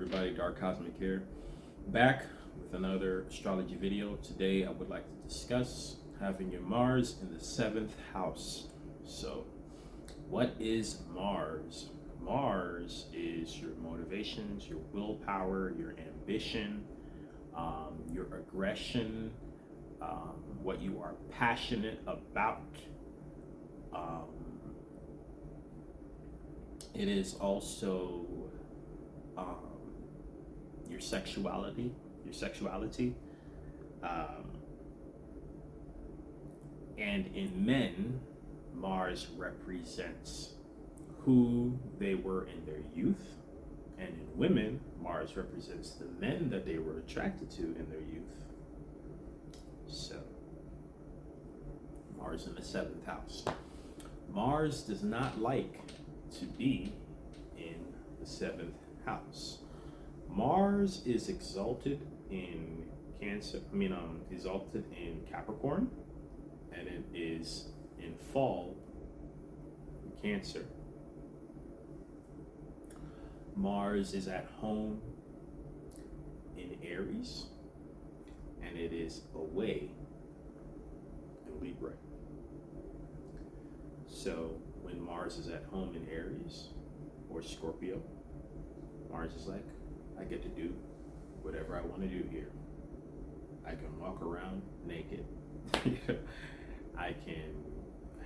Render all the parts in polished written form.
everybody? Dark Cosmic here, back with another astrology video. Today I would like to discuss having your Mars in the 7th house. So what is Mars? Mars is your motivations, your willpower, your ambition, your aggression, what you are passionate about. It is also your sexuality, and in men, Mars represents who they were in their youth, and in women, Mars represents the men that they were attracted to in their youth. So, Mars in the 7th house. Mars does not like to be in the 7th house. Mars is exalted in exalted in Capricorn, and it is in fall in Cancer. Mars is at home in Aries, and it is away in Libra. So when Mars is at home in Aries or Scorpio, Mars is like, I get to do whatever I want to do here. I can walk around naked. I can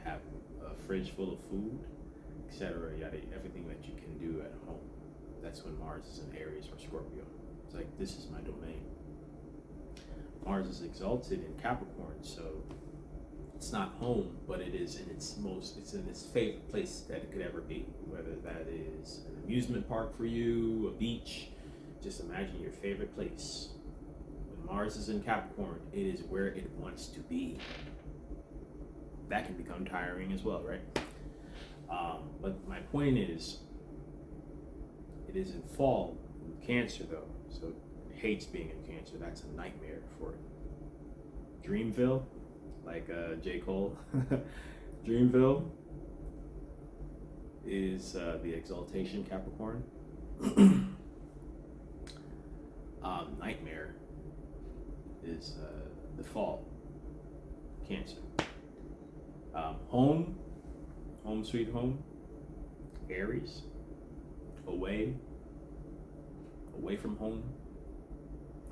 have a fridge full of food, etc. Yada, everything that you can do at home. That's when Mars is in Aries or Scorpio. It's like, this is my domain. Mars is exalted in Capricorn, so it's not home, but it is in its favorite place that it could ever be. Whether that is an amusement park for you, a beach, just imagine your favorite place. When Mars is in Capricorn, it is where it wants to be. That can become tiring as well, right? But my point is, it is in fall in Cancer though, so it hates being in Cancer. That's a nightmare for it. Dreamville, like J. Cole. Dreamville is the exaltation Capricorn. Nightmare is the fall Cancer. Home sweet home, Aries. Away from home,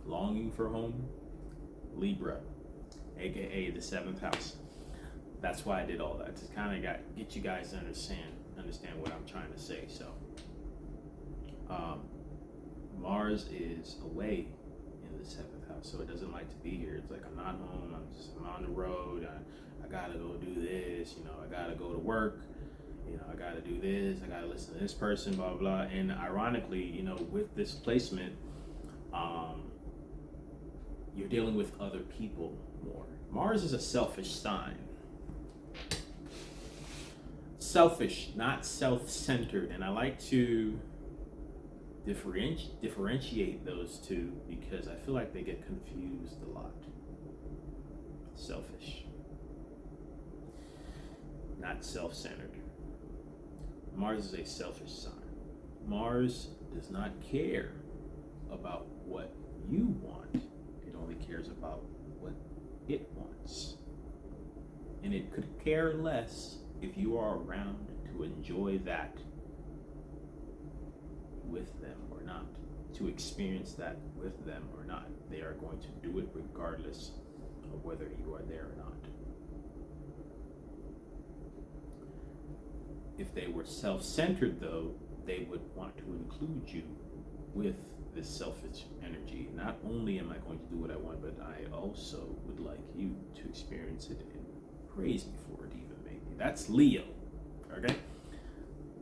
longing for home, Libra, aka the 7th house. That's why I did all that, to kind of get you guys to understand what I'm trying to say. So Mars is away in the 7th house, so it doesn't like to be here. It's like, I'm not home, I'm on the road, I gotta go do this, I gotta go to work, I gotta do this, I gotta listen to this person, blah, blah. And ironically, with this placement, you're dealing with other people more. Mars is a selfish sign. Selfish, not self-centered. And I like to differentiate those two because I feel like they get confused a lot. Selfish, not self-centered. Mars is a selfish sign. Mars does not care about what you want. It only cares about what it wants. And it could care less if you are around to enjoy that with them or not, to experience that with them or not. They are going to do it regardless of whether you are there or not. If they were self-centered, though, they would want to include you with this selfish energy. Not only am I going to do what I want, but I also would like you to experience it and praise me for it even, maybe. That's Leo, okay?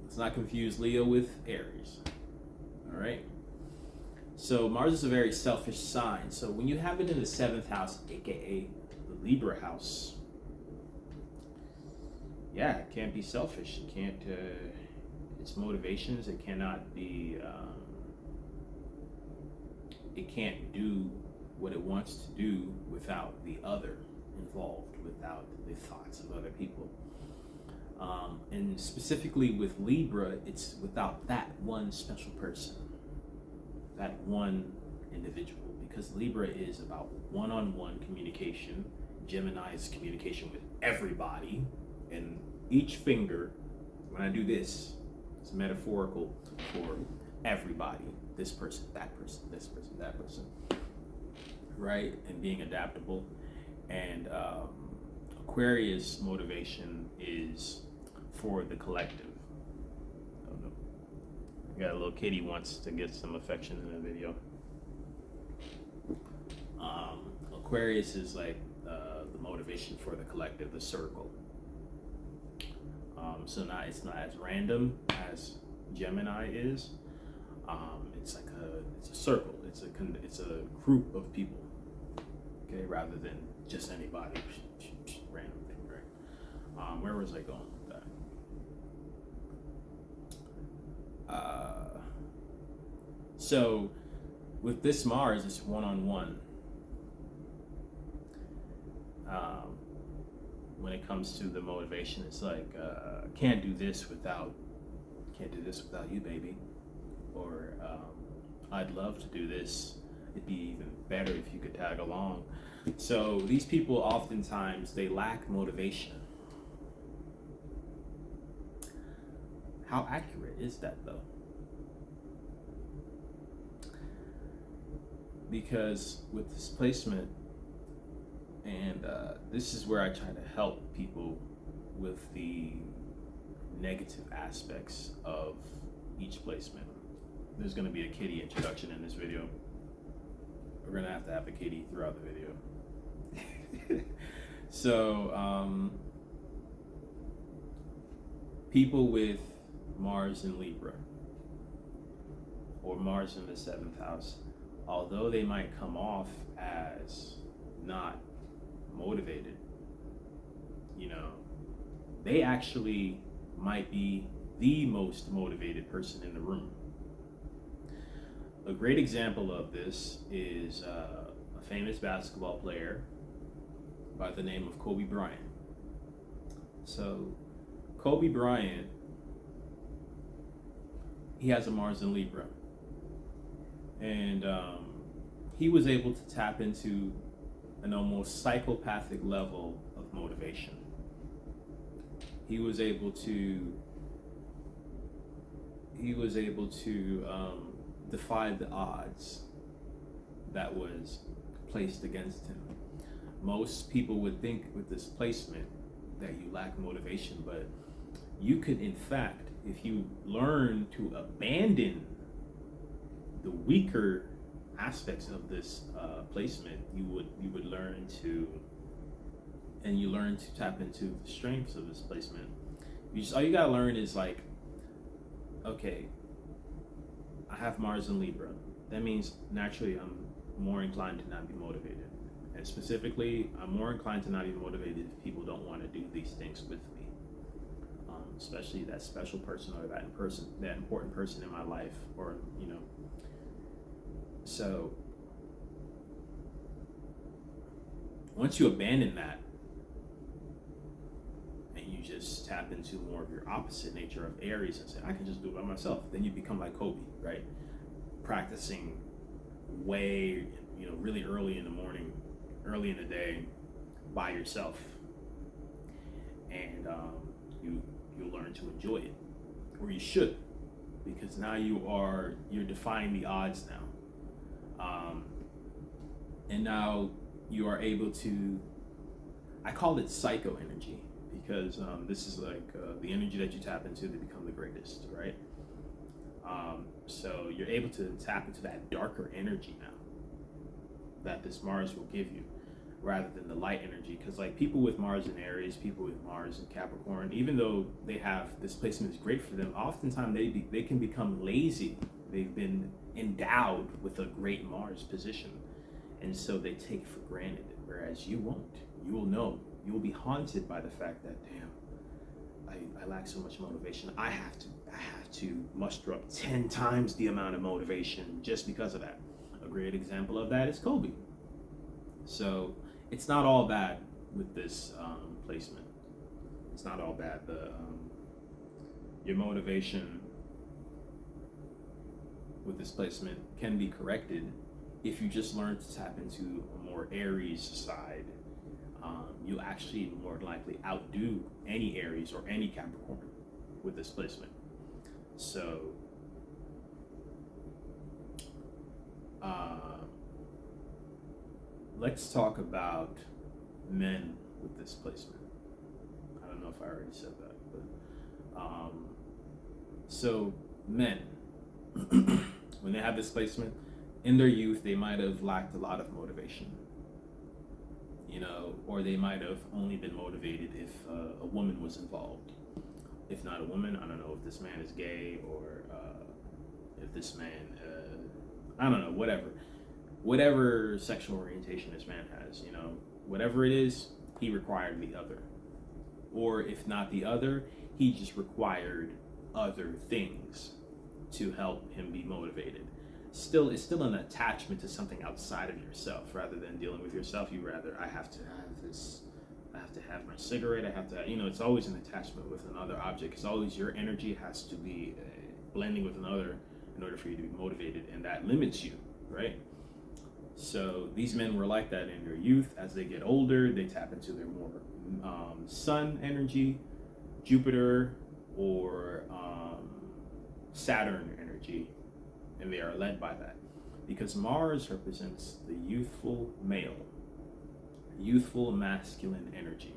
Let's not confuse Leo with Aries, all right? So Mars is a very selfish sign. So when you have it in the 7th house, aka the Libra house, yeah, it can't be selfish. It can't, its motivations, it cannot be, it can't do what it wants to do without the other involved, without the thoughts of other people. And specifically with Libra, it's without that one special person. that one individual, because Libra is about one-on-one communication. Gemini is communication with everybody, and each finger, when I do this, it's metaphorical for everybody. This person, that person, this person, that person, right? And being adaptable. And Aquarius motivation is for the collective. Oh no. I got a little kitty wants to get some affection in the video. Aquarius is like the motivation for the collective, the circle. So now it's not as random as Gemini is. It's like it's a circle. It's a group of people. Okay, rather than just anybody, random thing, right? Where was I going with that? So with this Mars, it's one-on-one. When it comes to the motivation, it's like can't do this without you, baby, or I'd love to do this. It'd be even better if you could tag along. So these people oftentimes they lack motivation. How accurate is that though? Because with this placement, and this is where I try to help people with the negative aspects of each placement. There's going to be a kitty introduction in this video. We're going to have a kitty throughout the video. So, people with Mars in Libra or Mars in the 7th house, although they might come off as not motivated, they actually might be the most motivated person in the room. A great example of this is a famous basketball player by the name of Kobe Bryant. So Kobe Bryant, he has a Mars in Libra, and he was able to tap into an almost psychopathic level of motivation. He was able to defy the odds that was placed against him. Most people would think with this placement that you lack motivation, but you could, in fact, if you learn to abandon the weaker aspects of this placement, you would learn to tap into the strengths of this placement. All you gotta learn is like, okay, I have Mars in Libra. That means naturally I'm more inclined to not be motivated, and specifically, I'm more inclined to not be motivated if people don't want to do these things with me, especially that special person or that important person in my life, or So once you abandon that and you just tap into more of your opposite nature of Aries and say, I can just do it by myself, then you become like Kobe, right? Practicing way, really early in the morning, early in the day by yourself. And you'll learn to enjoy it, or you should, because now you're defying the odds now. And now you are able to, I call it psycho energy, because this is like the energy that you tap into to become the greatest, right? So you're able to tap into that darker energy now that this Mars will give you, rather than the light energy. Because like people with Mars in Aries, people with Mars in Capricorn, even though they have this placement is great for them, oftentimes they can become lazy. They've been endowed with a great Mars position, and so they take for granted, whereas you won't. You will know. You will be haunted by the fact that, damn, I lack so much motivation. I have to muster up 10 times the amount of motivation just because of that. A great example of that is Kobe. So it's not all bad with this placement. It's not all bad. Your motivation with this placement can be corrected if you just learn to tap into a more Aries side. You'll actually more likely outdo any Aries or any Capricorn with this placement. So, let's talk about men with this placement. I don't know if I already said that, but so men, when they have this placement in their youth, they might have lacked a lot of motivation, or they might have only been motivated if a woman was involved. If not a woman, I don't know if this man is gay, or if this man, I don't know, whatever sexual orientation this man has, whatever it is, he required the other. Or if not the other, he just required other things to help him be motivated. It's still an attachment to something outside of yourself rather than dealing with yourself. I have to have this, I have to have my cigarette, I have to, it's always an attachment with another object. It's always your energy has to be blending with another in order for you to be motivated, and that limits you, right? So these men were like that in their youth. As they get older, they tap into their more sun energy, Jupiter, or Saturn energy, and they are led by that because Mars represents the youthful male, youthful masculine energy.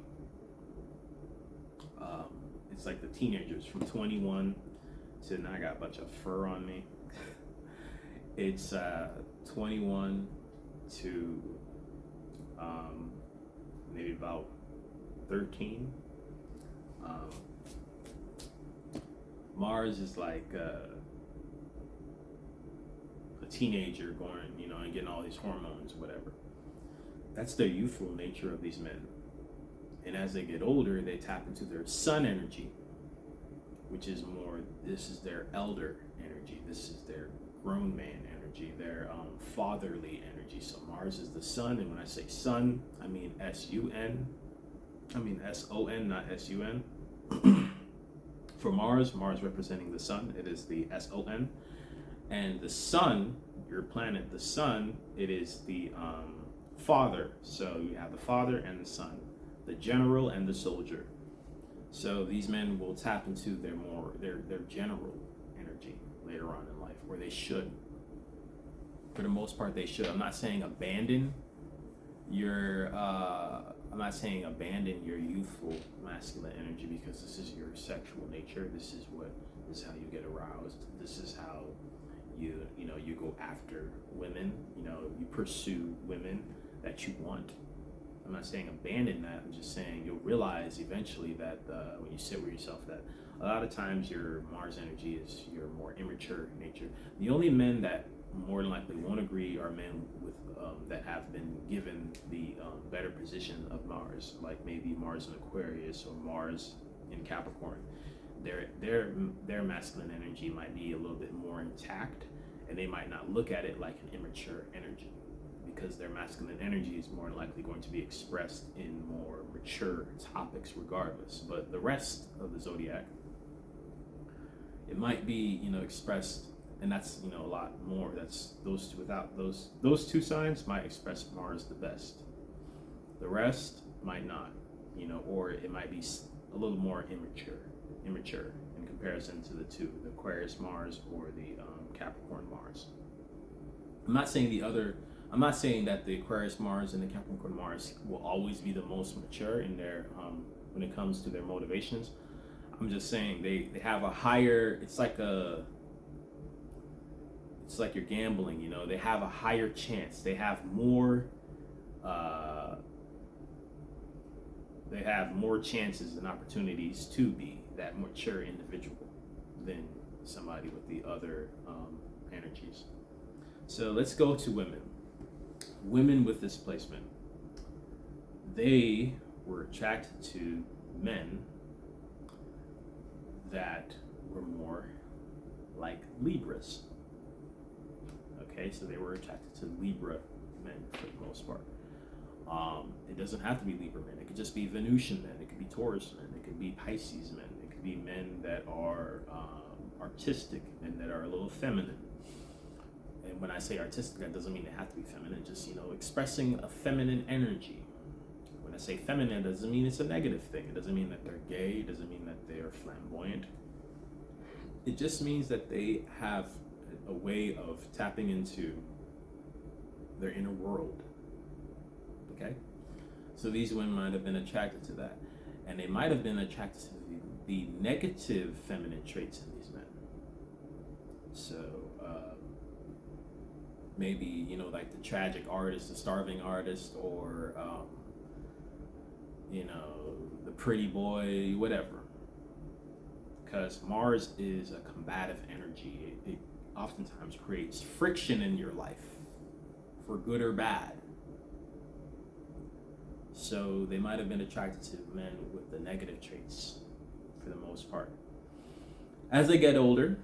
It's like the teenagers from 21 to now. I got a bunch of fur on me. It's 21 to maybe about 13. Mars is like a teenager going, and getting all these hormones, whatever. That's the youthful nature of these men. And as they get older, they tap into their sun energy, which is more, this is their elder energy. This is their grown man energy, their fatherly energy. So Mars is the sun, and when I say sun, I mean S-U-N. I mean S-O-N, not S-U-N. For Mars representing the sun, it is the S-O-N. And the sun, your planet, the sun, it is the father. So you have the father and the son, the general and the soldier. So these men will tap into their general energy later on in life, or they should. For the most part, they should. I'm not saying abandon your youthful masculine energy, because this is your sexual nature. This is how you get aroused. This is how you go after women. You pursue women that you want. I'm not saying abandon that. I'm just saying you'll realize eventually that when you sit with yourself, that a lot of times your Mars energy is your more immature nature. The only men that more than likely won't agree are men with that have been given the better position of Mars, like maybe Mars in Aquarius or Mars in Capricorn. Their masculine energy might be a little bit more intact, and they might not look at it like an immature energy, because their masculine energy is more likely going to be expressed in more mature topics regardless. But the rest of the zodiac, it might be, expressed, and that's, a lot more. That's those two. Without those two signs might express Mars the best. The rest might not, or it might be a little more immature in comparison to the two, the Aquarius Mars or the Capricorn Mars. I'm not saying that the Aquarius Mars and the Capricorn Mars will always be the most mature in their when it comes to their motivations. I'm just saying they have a higher. It's like you're gambling. They have a higher chance. They have more. They have more chances and opportunities to be that mature individual than somebody with the other energies. So let's go to women. Women with this placement, they were attracted to men that were more like Libras. Okay, so they were attracted to Libra men for the most part. It doesn't have to be Libra men. It could just be Venusian men. It could be Taurus men. It could be Pisces men. It could be men that are artistic and that are a little feminine. and when I say artistic, that doesn't mean they have to be feminine. Just, expressing a feminine energy. When I say feminine, it doesn't mean it's a negative thing. It doesn't mean that they're gay. It doesn't mean that they're flamboyant. It just means that they have a way of tapping into their inner world. Okay? So these women might have been attracted to that. And they might have been attracted to the negative feminine traits in these men. So maybe, like the tragic artist, the starving artist, or, the pretty boy, whatever. Because Mars is a combative energy. It oftentimes creates friction in your life, for good or bad. So they might have been attracted to men with the negative traits for the most part. As they get older,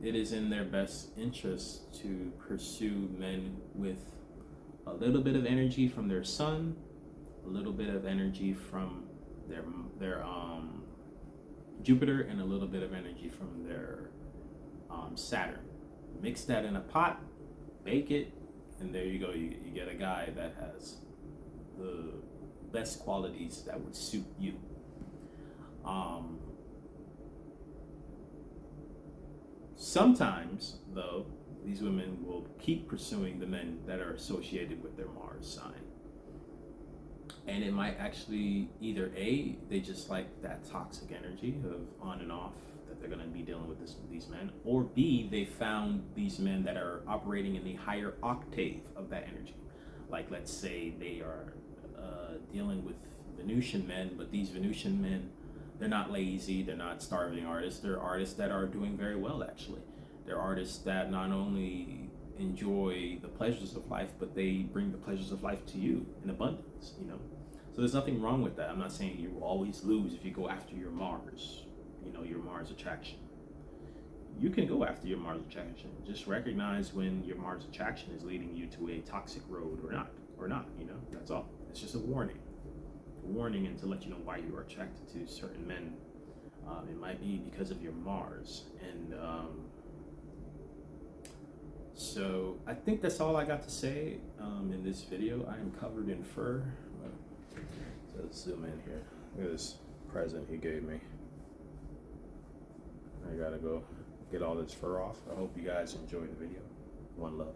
it is in their best interest to pursue men with a little bit of energy from their sun, a little bit of energy from their Jupiter, and a little bit of energy from their Saturn. Mix that in a pot, bake it, and there you go. You get a guy that has the best qualities that would suit you. Sometimes, though, these women will keep pursuing the men that are associated with their Mars sign. And it might actually either A, they just like that toxic energy of on and off that they're going to be dealing with these men, or B, they found these men that are operating in the higher octave of that energy. Like, let's say they are dealing with Venusian men, but these Venusian men, they're not lazy, they're not starving artists, they're artists that are doing very well, actually. They're artists that not only enjoy the pleasures of life, but they bring the pleasures of life to you in abundance, So there's nothing wrong with that. I'm not saying you will always lose if you go after your Mars, your Mars attraction. You can go after your Mars attraction. Just recognize when your Mars attraction is leading you to a toxic road or not, that's all. It's just a warning. And to let you know why you are attracted to certain men. It might be because of your Mars. And so I think that's all I got to say in this video. I am covered in fur. So let's zoom in here. Look at this present he gave me. I gotta go get all this fur off. I hope you guys enjoyed the video. One love.